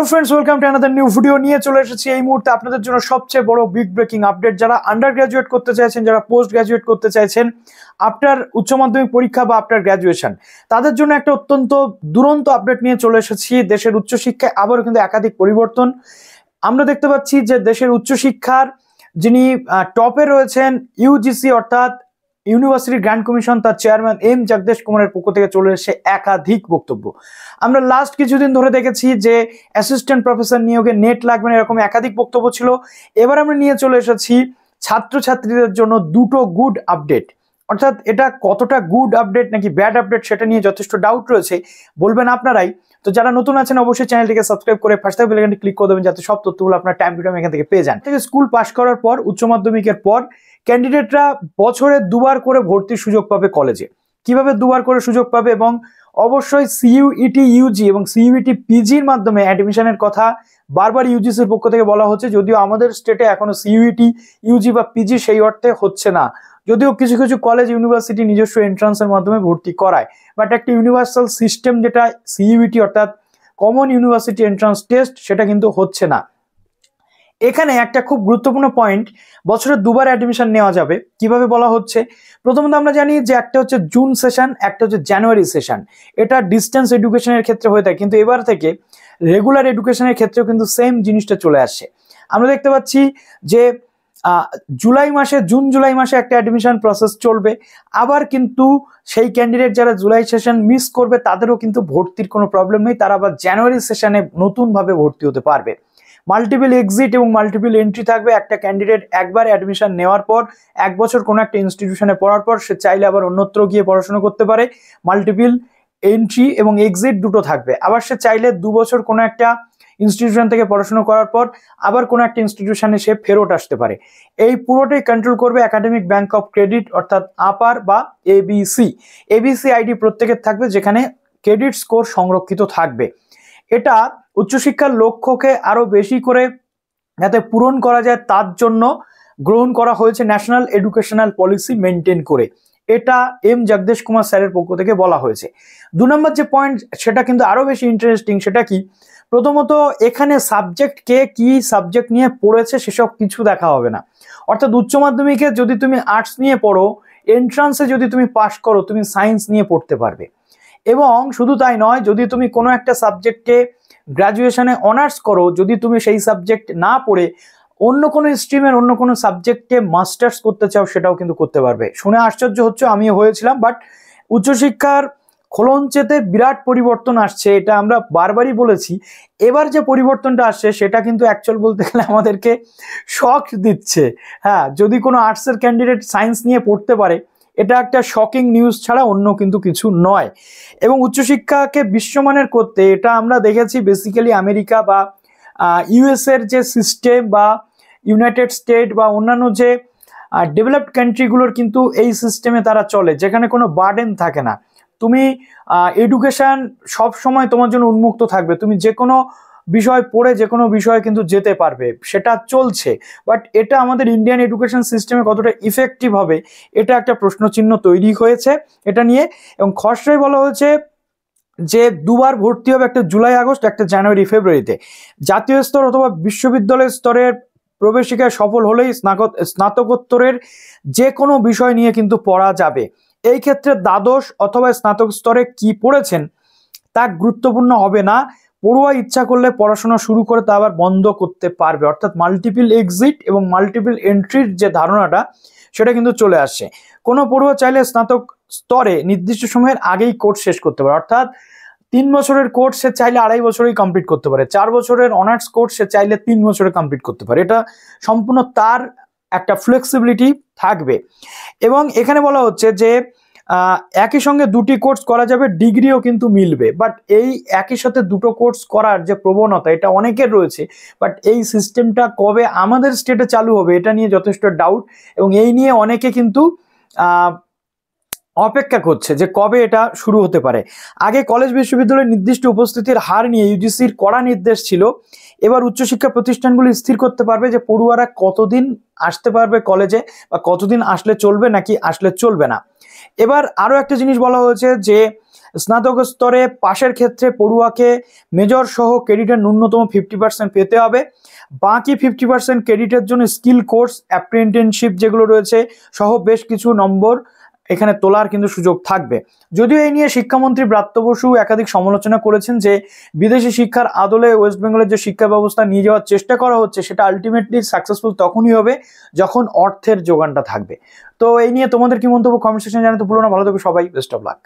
Friends welcome to another new video নিয়ে চলে এসেছি এই মুহূর্তে আপনাদের জন্য সবচেয়ে বড় বিগ ব্রেকিং আপডেট। যারা আন্ডার গ্রাজুয়েট করতে চাইছেন, যারা পোস্ট গ্রাজুয়েট করতে চাইছেন আফটার উচ্চ মাধ্যমিক পরীক্ষা বা আফটার গ্রাজুয়েশন, তাদের জন্য একটা অত্যন্ত দুরন্ত আপডেট নিয়ে চলে এসেছি। দেশের উচ্চশিক্ষায় আবারও কিন্তু একাধিক পরিবর্তন আমরা দেখতে পাচ্ছি। যে দেশের উচ্চশিক্ষার যিনি টপে রয়েছেন ইউজিসি অর্থাৎ ইউনিভার্সিটি গ্র্যান্ড কমিশন, তার চেয়ারম্যান এম জগদেশ কুমারের পক্ষ থেকে চলে এসেছে একাধিক বক্তব্য। আমরা লাস্ট কিছুদিন ধরে দেখেছি যে অ্যাসিস্ট্যান্ট প্রফেসর নিয়োগে নেট লাগবে না, এরকম একাধিক বক্তব্য ছিল। এবার আমরা নিয়ে চলে এসেছি ছাত্রছাত্রীদের জন্য দুটো গুড আপডেট। অর্থাৎ এটা কতটা গুড আপডেট নাকি ব্যাড আপডেট সেটা নিয়ে যথেষ্ট ডাউট রয়েছে, বলবেন আপনারাই। তো যারা নতুন আছেন অবশ্যই চ্যানেলটিকে সাবস্ক্রাইব করে ফার্স্ট বেল আইকনটি ক্লিক করে দেবেন, যাতে সব তথ্যগুলো আপনার টাইম টু টাইম এখান থেকে পেয়ে যান। স্কুল পাস করার পর উচ্চ মাধ্যমিকের পর ক্যান্ডিডেটরা বছরে দুবার করে ভর্তির সুযোগ পাবে কলেজে। কিভাবে দুবার করে সুযোগ পাবে, এবং অবশ্যই সিইউইটি ইউজি এবং সিইউইটি পিজির মাধ্যমে অ্যাডমিশনের কথা বারবার ইউজিসির পক্ষ থেকে বলা হচ্ছে। যদিও আমাদের স্টেটে এখনো সিইউইটি ইউজি বা পিজি সেই অর্থে হচ্ছে না, যদিও কিছু কিছু কলেজ ইউনিভার্সিটি নিজস্ব এন্ট্রান্সের মাধ্যমে ভর্তি করায়, বাট একটা ইউনিভার্সাল সিস্টেম যেটা সিইউইটি অর্থাৎ কমন ইউনিভার্সিটি এন্ট্রান্স টেস্ট, সেটা কিন্তু হচ্ছে না। এখানে একটা খুব গুরুত্বপূর্ণ পয়েন্ট, বছরে দুবার অ্যাডমিশন নেওয়া যাবে। কিভাবে বলা হচ্ছে, প্রথমত আমরা জানি যে একটা হচ্ছে জুন সেশন, একটা হচ্ছে জানুয়ারি সেশন। এটা ডিস্টেন্স এডুকেশনের ক্ষেত্রে হয়ে থাকে, কিন্তু এবার থেকে রেগুলার এডুকেশনের ক্ষেত্রেও কিন্তু সেম জিনিসটা চলে আসছে। আমরা দেখতে পাচ্ছি যে জুন জুলাই মাসে একটা অ্যাডমিশন প্রসেস চলবে। আবার কিন্তু সেই ক্যান্ডিডেট যারা জুলাই সেশন মিস করবে তাদেরও কিন্তু ভর্তির কোনো প্রবলেম নেই, তারা আবার জানুয়ারি সেশনে নতুনভাবে ভর্তি হতে পারবে। মাল্টিপল এক্সিট এবং মাল্টিপল এন্ট্রি থাকবে। একটা ক্যান্ডিডেট একবার অ্যাডমিশন নেওয়ার পর এক বছর কোনো একটা ইনস্টিটিউশনে পড়ার পর সে চাইলে আবার অন্যত্র গিয়ে পড়াশোনা করতে পারে। মাল্টিপল এন্ট্রি এবং এক্সিট দুটো থাকবে। আবার সে চাইলে 2 বছর কোনো একটা ইনস্টিটিউশন থেকে পড়াশোনা করার পর আবার কোনো একটা ইনস্টিটিউশনে সে ফেরত আসতে পারে। এই পুরোটাই কন্ট্রোল করবে একাডেমিক ব্যাংক অফ ক্রেডিট অর্থাৎ আপার বা এবিসি আইডি প্রত্যেকের থাকবে, যেখানে ক্রেডিট স্কোর সংরক্ষিত থাকবে। এটা উচ্চশিক্ষার লক্ষ্যকে আরো বেশি করে যাতে পূরণ করা যায় তার জন্য গ্রহণ করা হয়েছে ন্যাশনাল এডুকেশনাল পলিসি মেনটেন করে। এটা এম জগদেশ কুমার স্যারের পক্ষ থেকে বলা হয়েছে। 2 নম্বর যে পয়েন্ট সেটা কিন্তু আরো বেশি ইন্টারেস্টিং। সেটা কি, প্রথমত এখানে সাবজেক্ট কে কি সাবজেক্ট নিয়ে পড়েছে সেসব কিছু দেখা হবে না। অর্থাৎ উচ্চ মাধ্যমিকে যদি তুমি আর্টস নিয়ে পড়ো, এন্ট্রান্সে যদি তুমি পাশ করো, তুমি সায়েন্স নিয়ে পড়তে পারবে। এবং শুধু তাই নয়, যদি তুমি কোনো একটা সাবজেক্টে গ্রাজুয়েশনে অনার্স করো, যদি তুমি সেই সাবজেক্ট না পড়ে অন্য কোনো স্ট্রিমের অন্য কোনো সাবজেক্টে মাস্টার্স করতে চাও, সেটাও কিন্তু করতে পারবে। শুনে আশ্চর্য হচ্ছে, আমিও হয়েছিলাম। বাট উচ্চশিক্ষার খোলঞ্চেতে বিরাট পরিবর্তন আসছে, এটা আমরা বারবারই বলেছি। এবার যে পরিবর্তনটা আসছে সেটা কিন্তু অ্যাকচুয়াল বলতে গেলে আমাদেরকে শক দিচ্ছে। হ্যাঁ, যদি কোনো আর্টসের ক্যান্ডিডেট সায়েন্স নিয়ে পড়তে পারে, এটা একটা শকিং নিউজ ছাড়া অন্য কিন্তু কিছু নয়। এবং উচ্চশিক্ষাকে বিশ্বমানের করতে এটা আমরা দেখেছি বেসিক্যালি আমেরিকা বা ইউএসএর যে সিস্টেম বা ইউনাইটেড স্টেট বা অন্যান্য যে ডেভেলপড কান্ট্রিগুলোর কিন্তু এই সিস্টেমে তারা চলে, যেখানে কোনো বার্ডেন থাকে না। তুমি এডুকেশন সব সময় তোমার জন্য উন্মুক্ত থাকবে, তুমি যে কোনো বিষয় পড়ে যে কোনো বিষয়ে কিন্তু যেতে পারবে, সেটা চলছে। বাট এটা আমাদের ইন্ডিয়ান এডুকেশন সিস্টেমে কতটা ইফেক্টিভ হবে, এটা একটা প্রশ্নচিহ্ন তৈরি হয়েছে এটা নিয়ে। এবং খসড়ায় বলা হয়েছে যে দুবার ভর্তি হবে, একটা জুলাই আগস্ট, একটা জানুয়ারি ফেব্রুয়ারিতে। জাতীয় স্তর অথবা বিশ্ববিদ্যালয় স্তরের প্রবেশিকায় সফল হলেই স্নাতকোত্তরের যে কোনো বিষয় নিয়ে কিন্তু পড়া যাবে। এই ক্ষেত্রে দ্বাদশ অথবা স্নাতক স্তরে কি পড়েছেন তা গুরুত্বপূর্ণ হবে না। পড়ুয়া ইচ্ছা করলে পড়াশোনা শুরু করে তা আবার বন্ধ করতে পারবে। অর্থাৎ মাল্টিপল এক্সিট এবং মাল্টিপল এন্ট্রির যে ধারণাটা সেটা কিন্তু চলে আসছে। কোনো পড়ুয়া চাইলে স্নাতক স্তরে নির্দিষ্ট সময়ের আগেই কোর্স শেষ করতে পারে। অর্থাৎ 3 বছরের কোর্স সে চাইলে 2.5 বছরেই কমপ্লিট করতে পারে। 4 বছরের অনার্স কোর্স সে চাইলে 3 বছরে কমপ্লিট করতে পারে। এটা সম্পূর্ণ তার একটা ফ্লেক্সিবিলিটি থাকবে। এবং এখানে বলা হচ্ছে যে একই সঙ্গে 2টি কোর্স করা যাবে, ডিগ্রিও কিন্তু মিলবে। বাট এই একই সাথে 2টো কোর্স করার যে প্রবণতা এটা অনেকের রয়েছে, বাট এই সিস্টেমটা কবে আমাদের স্টেটে চালু হবে এটা নিয়ে যথেষ্ট ডাউট। এবং এই নিয়ে অনেকে কিন্তু অপেক্ষা করছে যে কবে এটা শুরু হতে পারে। আগে কলেজ বিশ্ববিদ্যালয়ের নির্দিষ্ট উপস্থিতির হার নিয়ে ইউজিসির কড়া নির্দেশ ছিল। এবার উচ্চশিক্ষা প্রতিষ্ঠানগুলি স্থির করতে পারবে যে পড়ুয়ারা কতদিন আসতে পারবে কলেজে, বা কতদিন আসলে চলবে নাকি আসলে চলবে না। এবার আরো একটা জিনিস বলা হয়েছে যে স্নাতক স্তরে পাশের ক্ষেত্রে পড়ুয়াকে মেজর সহ ক্রেডিটের ন্যূনতম 50% পেতে হবে। বাকি 50% ক্রেডিটের জন্য স্কিল কোর্স, অ্যাপ্রেন্টিসশিপ যেগুলো রয়েছে সহ বেশ কিছু নম্বর এখানে তোলার কিন্তু সুযোগ থাকবে। যদিও এই নিয়ে শিক্ষামন্ত্রী ব্রাত্য বসু একাধিক সমালোচনা করেছেন যে বিদেশি শিক্ষার আদলে ওয়েস্ট বেঙ্গলের যে শিক্ষা ব্যবস্থা নিয়ে যাওয়ার চেষ্টা করা হচ্ছে সেটা আলটিমেটলি সাকসেসফুল তখনই হবে যখন অর্থের যোগানটা থাকবে। তো এই নিয়ে তোমাদের কি মন্তব্য কমেন্ট সেকশনে জানাতে ভুলো না। ভালো থেকো সবাই, বেস্ট অফ লাক।